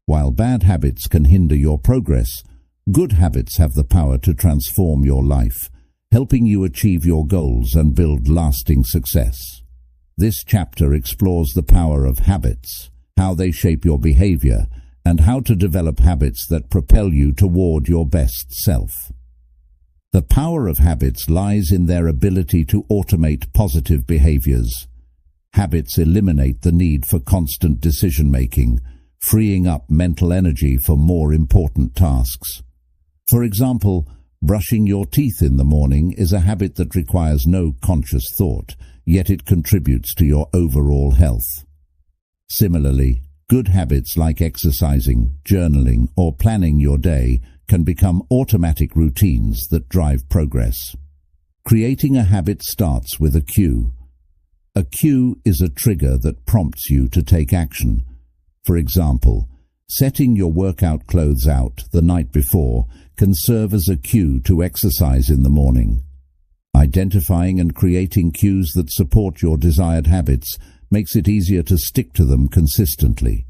While bad habits can hinder your progress, good habits have the power to transform your life, helping you achieve your goals and build lasting success. This chapter explores the power of habits, how they shape your behavior, and how to develop habits that propel you toward your best self. The power of habits lies in their ability to automate positive behaviors. Habits eliminate the need for constant decision-making, freeing up mental energy for more important tasks. For example, brushing your teeth in the morning is a habit that requires no conscious thought, yet it contributes to your overall health. Similarly, good habits like exercising, journaling, or planning your day can become automatic routines that drive progress. Creating a habit starts with a cue. A cue is a trigger that prompts you to take action. For example, Setting your workout clothes out the night before can serve as a cue to exercise in the morning. Identifying and creating cues that support your desired habits makes it easier to stick to them consistently.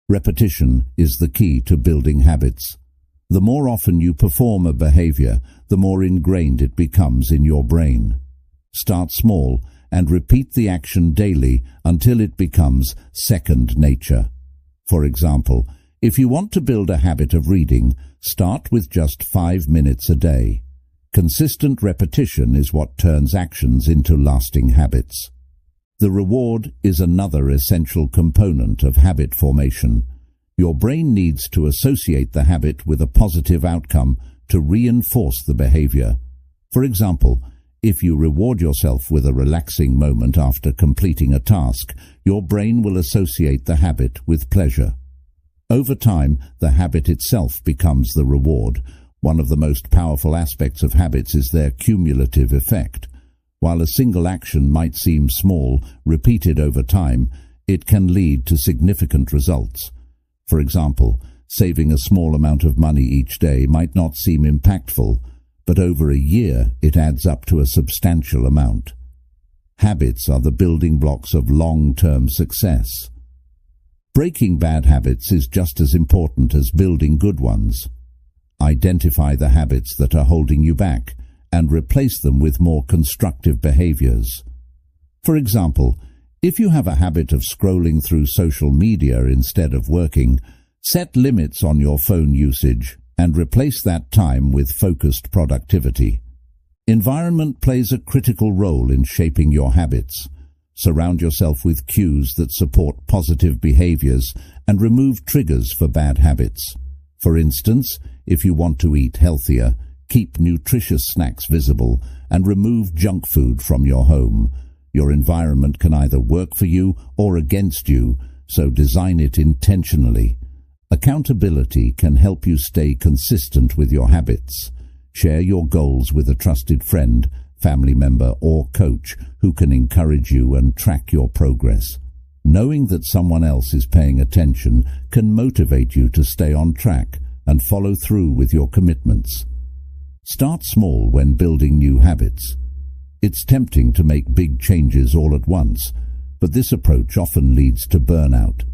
Repetition is the key to building habits. The more often you perform a behavior, the more ingrained it becomes in your brain. Start small and repeat the action daily until it becomes second nature. For example, if you want to build a habit of reading, start with just 5 minutes a day. Consistent repetition is what turns actions into lasting habits. The reward is another essential component of habit formation. Your brain needs to associate the habit with a positive outcome to reinforce the behavior. For example, if you reward yourself with a relaxing moment after completing a task, your brain will associate the habit with pleasure. Over time, the habit itself becomes the reward. One of the most powerful aspects of habits is their cumulative effect. While a single action might seem small, repeated over time, it can lead to significant results. For example, saving a small amount of money each day might not seem impactful, but over a year it adds up to a substantial amount. Habits are the building blocks of long-term success. Breaking bad habits is just as important as building good ones. Identify the habits that are holding you back and replace them with more constructive behaviors. For example, if you have a habit of scrolling through social media instead of working, set limits on your phone usage and replace that time with focused productivity. Environment plays a critical role in shaping your habits. Surround yourself with cues that support positive behaviors and remove triggers for bad habits. For instance, if you want to eat healthier, keep nutritious snacks visible and remove junk food from your home. Your environment can either work for you or against you, so design it intentionally. Accountability can help you stay consistent with your habits. Share your goals with a trusted friend, family member, or coach who can encourage you and track your progress. Knowing that someone else is paying attention can motivate you to stay on track and follow through with your commitments. Start small when building new habits. It's tempting to make big changes all at once, but this approach often leads to burnout.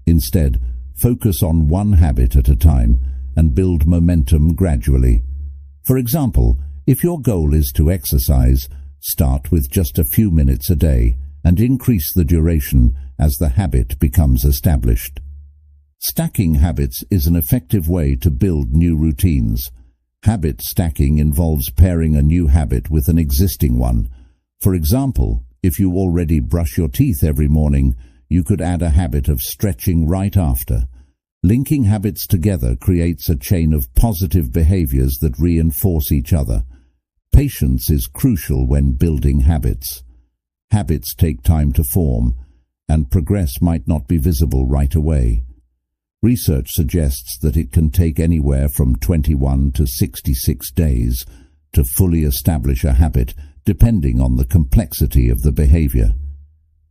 Instead, focus on one habit at a time and build momentum gradually. For example, if your goal is to exercise, start with just a few minutes a day and increase the duration as the habit becomes established. Stacking habits is an effective way to build new routines. Habit stacking involves pairing a new habit with an existing one. For example, if you already brush your teeth every morning, you could add a habit of stretching right after. Linking habits together creates a chain of positive behaviors that reinforce each other. Patience is crucial when building habits. Habits take time to form, and progress might not be visible right away. Research suggests that it can take anywhere from 21 to 66 days to fully establish a habit, depending on the complexity of the behavior.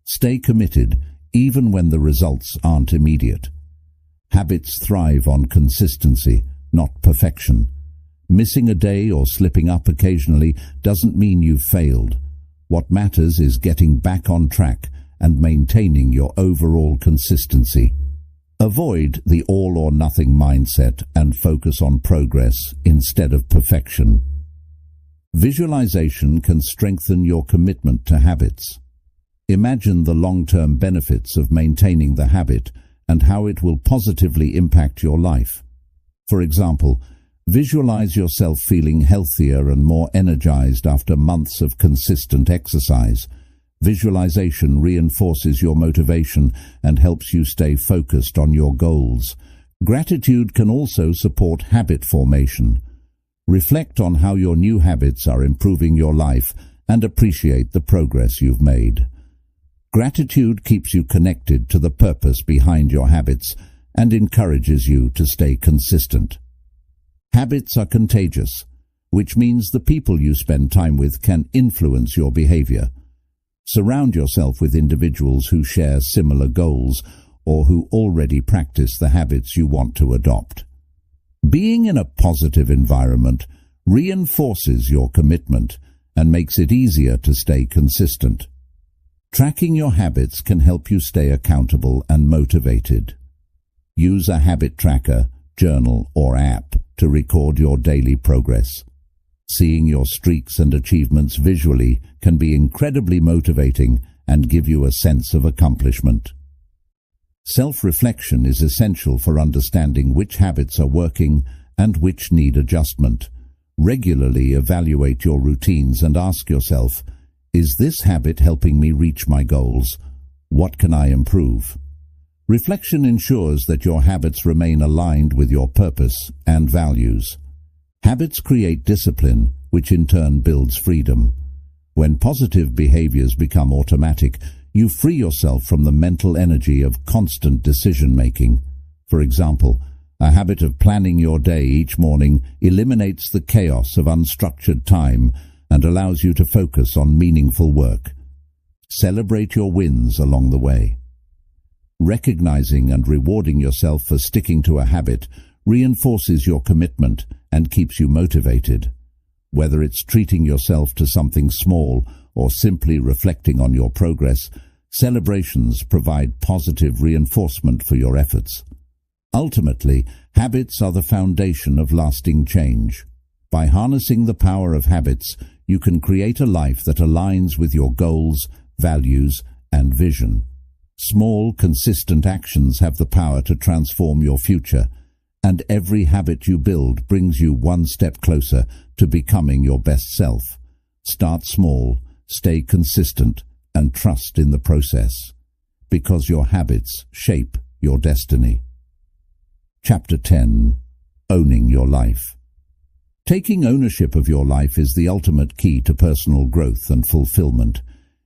Stay committed even when the results aren't immediate. Habits thrive on consistency, not perfection. Missing a day or slipping up occasionally doesn't mean you've failed. What matters is getting back on track and maintaining your overall consistency. Avoid the all-or-nothing mindset and focus on progress instead of perfection. Visualization can strengthen your commitment to habits. Imagine the long-term benefits of maintaining the habit and how it will positively impact your life. For example, visualize yourself feeling healthier and more energized after months of consistent exercise. Visualization reinforces your motivation and helps you stay focused on your goals. Gratitude can also support habit formation. Reflect on how your new habits are improving your life and appreciate the progress you've made. Gratitude keeps you connected to the purpose behind your habits and encourages you to stay consistent. Habits are contagious, which means the people you spend time with can influence your behavior. Surround yourself with individuals who share similar goals or who already practice the habits you want to adopt. Being in a positive environment reinforces your commitment and makes it easier to stay consistent. Tracking your habits can help you stay accountable and motivated. Use a habit tracker, journal, or app to record your daily progress. Seeing your streaks and achievements visually can be incredibly motivating and give you a sense of accomplishment. Self-reflection is essential for understanding which habits are working and which need adjustment. Regularly evaluate your routines and ask yourself, is this habit helping me reach my goals? What can I improve? Reflection ensures that your habits remain aligned with your purpose and values. Habits create discipline, which in turn builds freedom. When positive behaviors become automatic, you free yourself from the mental energy of constant decision-making. For example, a habit of planning your day each morning eliminates the chaos of unstructured time and allows you to focus on meaningful work. Celebrate your wins along the way. Recognizing and rewarding yourself for sticking to a habit reinforces your commitment and keeps you motivated. Whether it's treating yourself to something small or simply reflecting on your progress, celebrations provide positive reinforcement for your efforts. Ultimately, habits are the foundation of lasting change. By harnessing the power of habits, you can create a life that aligns with your goals, values, and vision. Small, consistent actions have the power to transform your future, and every habit you build brings you one step closer to becoming your best self. Start small, stay consistent, and trust in the process, because your habits shape your destiny. Chapter 10. Owning your life. Taking ownership of your life is the ultimate key to personal growth and fulfillment.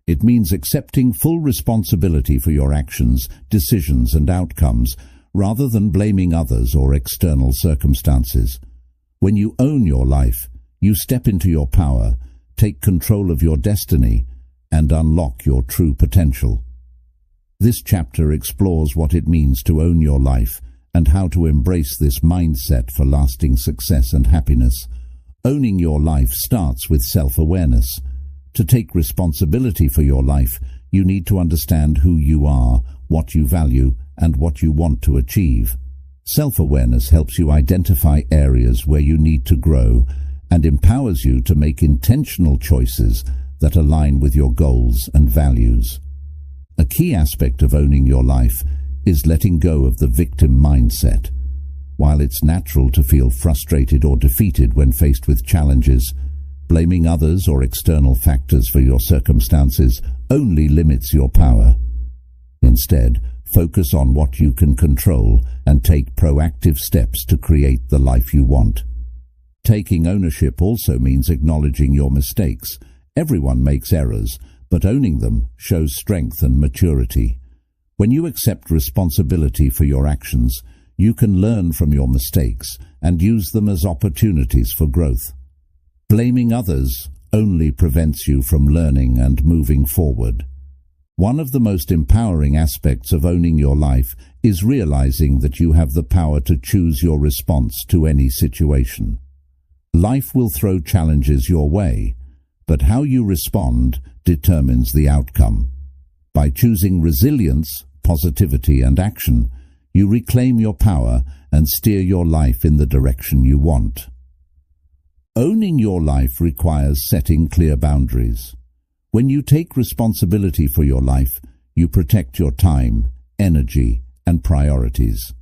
It means accepting full responsibility for your actions, decisions, and outcomes, rather than blaming others or external circumstances. When you own your life, you step into your power, take control of your destiny, and unlock your true potential. This chapter explores what it means to own your life and how to embrace this mindset for lasting success and happiness. Owning your life starts with self-awareness. To take responsibility for your life, you need to understand who you are, what you value, and what you want to achieve. Self-awareness helps you identify areas where you need to grow and empowers you to make intentional choices that align with your goals and values. A key aspect of owning your life is letting go of the victim mindset. While it's natural to feel frustrated or defeated when faced with challenges, blaming others or external factors for your circumstances only limits your power. Instead, focus on what you can control and take proactive steps to create the life you want. Taking ownership also means acknowledging your mistakes. Everyone makes errors, but owning them shows strength and maturity. When you accept responsibility for your actions, you can learn from your mistakes and use them as opportunities for growth. Blaming others only prevents you from learning and moving forward. One of the most empowering aspects of owning your life is realizing that you have the power to choose your response to any situation. Life will throw challenges your way, but how you respond determines the outcome. By choosing resilience, positivity, and action, you reclaim your power and steer your life in the direction you want. Owning your life requires setting clear boundaries. When you take responsibility for your life, you protect your time, energy, and priorities.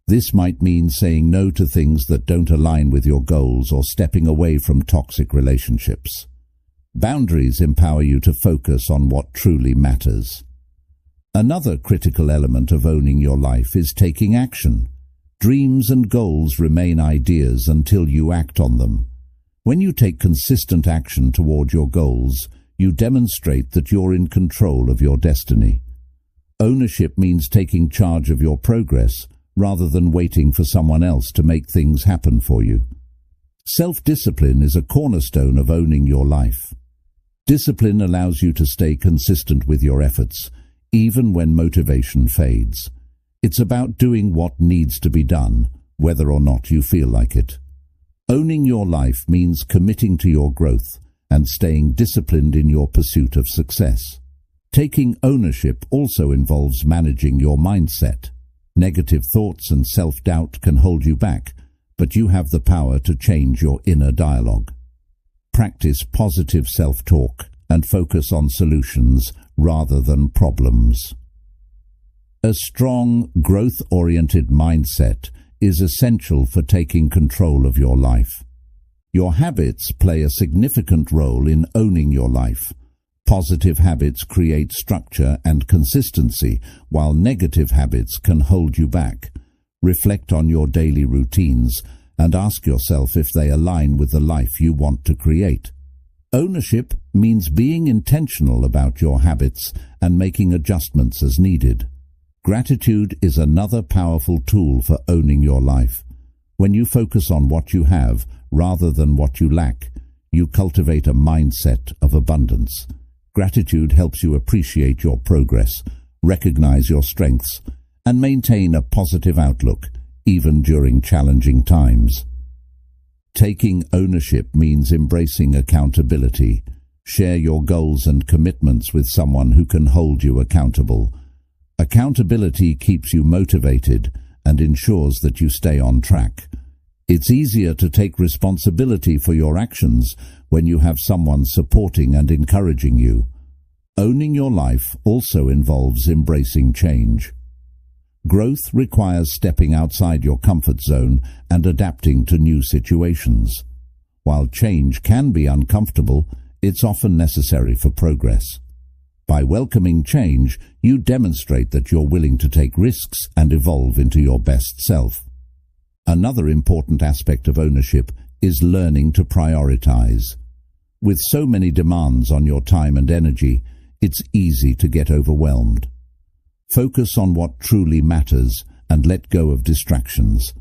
This might mean saying no to things that don't align with your goals or stepping away from toxic relationships. Boundaries empower you to focus on what truly matters. Another critical element of owning your life is taking action. Dreams and goals remain ideas until you act on them. When you take consistent action toward your goals, you demonstrate that you're in control of your destiny. Ownership means taking charge of your progress rather than waiting for someone else to make things happen for you. Self-discipline is a cornerstone of owning your life. Discipline allows you to stay consistent with your efforts, even when motivation fades. It's about doing what needs to be done, whether or not you feel like it. Owning your life means committing to your growth and staying disciplined in your pursuit of success. Taking ownership also involves managing your mindset. Negative thoughts and self-doubt can hold you back, but you have the power to change your inner dialogue. Practice positive self-talk and focus on solutions rather than problems. A strong, growth-oriented mindset is essential for taking control of your life. Your habits play a significant role in owning your life. Positive habits create structure and consistency, while negative habits can hold you back. Reflect on your daily routines and ask yourself if they align with the life you want to create. Ownership means being intentional about your habits and making adjustments as needed. Gratitude is another powerful tool for owning your life. When you focus on what you have rather than what you lack, you cultivate a mindset of abundance. Gratitude helps you appreciate your progress, recognize your strengths, and maintain a positive outlook, even during challenging times. Taking ownership means embracing accountability. Share your goals and commitments with someone who can hold you accountable. Accountability keeps you motivated and ensures that you stay on track. It's easier to take responsibility for your actions when you have someone supporting and encouraging you. Owning your life also involves embracing change. Growth requires stepping outside your comfort zone and adapting to new situations. While change can be uncomfortable, it's often necessary for progress. By welcoming change, you demonstrate that you're willing to take risks and evolve into your best self. Another important aspect of ownership is learning to prioritize. With so many demands on your time and energy, it's easy to get overwhelmed. Focus on what truly matters and let go of distractions.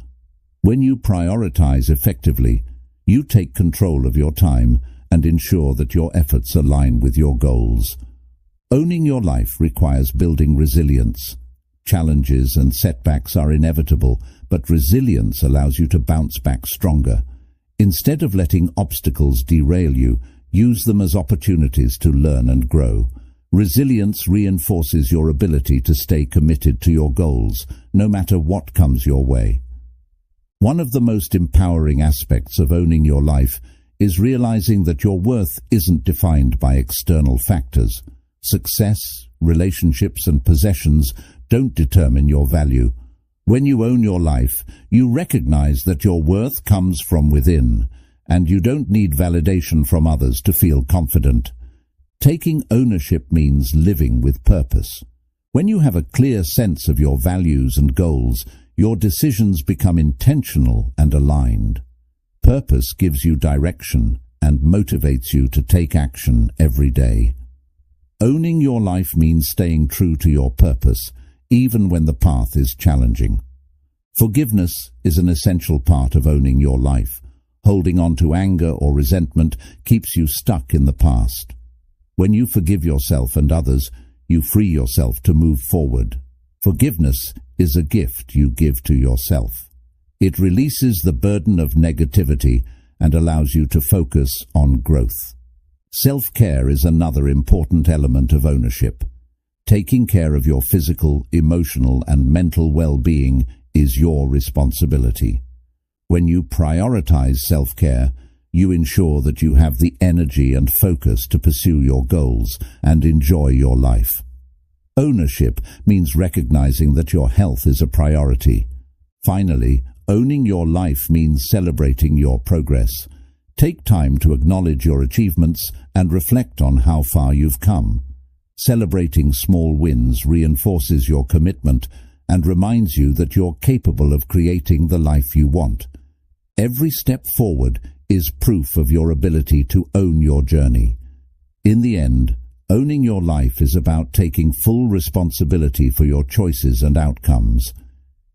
When you prioritize effectively, you take control of your time and ensure that your efforts align with your goals. Owning your life requires building resilience. Challenges and setbacks are inevitable, but resilience allows you to bounce back stronger. Instead of letting obstacles derail you, use them as opportunities to learn and grow. Resilience reinforces your ability to stay committed to your goals, no matter what comes your way. One of the most empowering aspects of owning your life is realizing that your worth isn't defined by external factors. Success, relationships, and possessions don't determine your value. When you own your life, you recognize that your worth comes from within, and you don't need validation from others to feel confident. Taking ownership means living with purpose. When you have a clear sense of your values and goals, your decisions become intentional and aligned. Purpose gives you direction and motivates you to take action every day. Owning your life means staying true to your purpose, even when the path is challenging. Forgiveness is an essential part of owning your life. Holding on to anger or resentment keeps you stuck in the past. When you forgive yourself and others, you free yourself to move forward. Forgiveness is a gift you give to yourself. It releases the burden of negativity and allows you to focus on growth. Self-care is another important element of ownership. Taking care of your physical, emotional, and mental well-being is your responsibility. When you prioritize self-care, you ensure that you have the energy and focus to pursue your goals and enjoy your life. Ownership means recognizing that your health is a priority. Finally, owning your life means celebrating your progress. Take time to acknowledge your achievements and reflect on how far you've come. Celebrating small wins reinforces your commitment and reminds you that you're capable of creating the life you want. Every step forward is proof of your ability to own your journey. In the end, owning your life is about taking full responsibility for your choices and outcomes.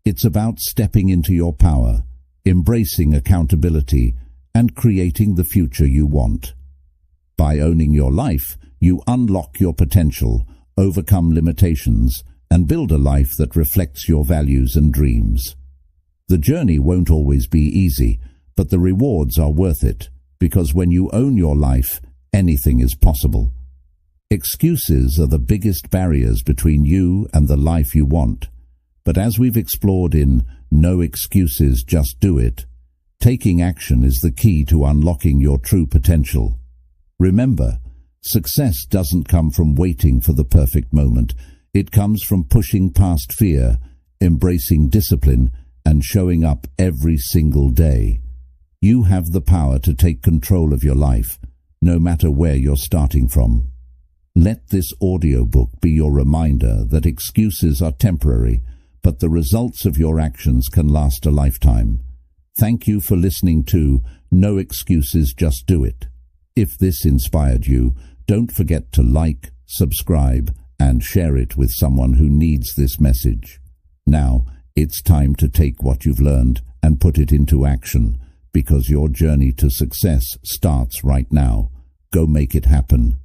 It's about stepping into your power, embracing accountability, and creating the future you want. By owning your life, you unlock your potential, overcome limitations, and build a life that reflects your values and dreams. The journey won't always be easy, but the rewards are worth it, because when you own your life, anything is possible. Excuses are the biggest barriers between you and the life you want. But as we've explored in No Excuses, Just Do It, taking action is the key to unlocking your true potential. Remember, success doesn't come from waiting for the perfect moment. It comes from pushing past fear, embracing discipline, and showing up every single day. You have the power to take control of your life, no matter where you're starting from. Let this audiobook be your reminder that excuses are temporary, but the results of your actions can last a lifetime. Thank you for listening to No Excuses, Just Do It. If this inspired you, don't forget to like, subscribe, and share it with someone who needs this message. Now, it's time to take what you've learned and put it into action, because your journey to success starts right now. Go make it happen.